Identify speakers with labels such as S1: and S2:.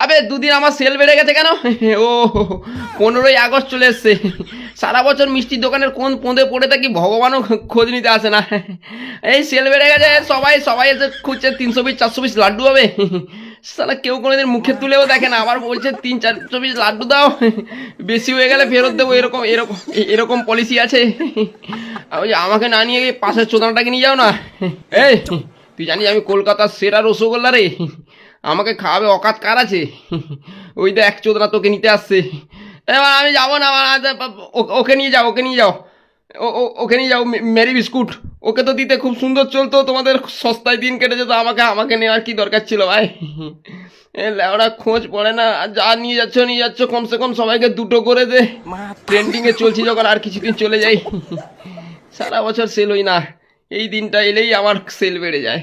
S1: আবে দুদিন আমার সেল বেড়ে গেছে কেন? ও 15ই আগস্ট চলে এসছে। সারা বছর মিষ্টির দোকানের কোন পোঁদে পড়ে থাকি ভগবানও খোঁজ নিতে আসে না। এই সেল বেড়ে গেছে, সবাই সবাই এসে খুঁজছে 300 পিস 400 পিস লাড্ডু হবে। সালা কেউ কোনোদিন মুখে তুলেও দেখে না, আবার বলছে 300-400 পিস লাড্ডু দাও, বেশি হয়ে গেলে ফেরত দেবো, এরকম এরকম এরকম পলিসি আছে। ওই আমাকে না নিয়ে পাশের চোদনাটাকে নিয়ে যাও না। এই তুই জানিস আমি কলকাতার সেরা রসগোল্লা রে, আমাকে খাওয়াবে অকাত কার আছে? ওই তো এক চোদনা তোকে নিতে আসছে। এবার আমি যাবো না, ওকে নিয়ে যাও, ওকে নিয়ে যাও, ওকে নিয়ে যাও। মেরি বিস্কুট, ওকে তো দিতে খুব সুন্দর চলতো, তোমাদের সস্তায় দিন কেটে যেত, আমাকে আমাকে নেওয়ার কি দরকার ছিল ভাই? ওরা খোঁজ পড়ে না, যা নিয়ে যাচ্ছ কমসে কম সবাইকে দুটো করে দে। ট্রেন্ডিংয়ে চলছি যখন, আর কিছুদিন চলে যাই। সারা বছর সেল হই না, এই দিনটা এলেই আমার সেল বেড়ে যায়।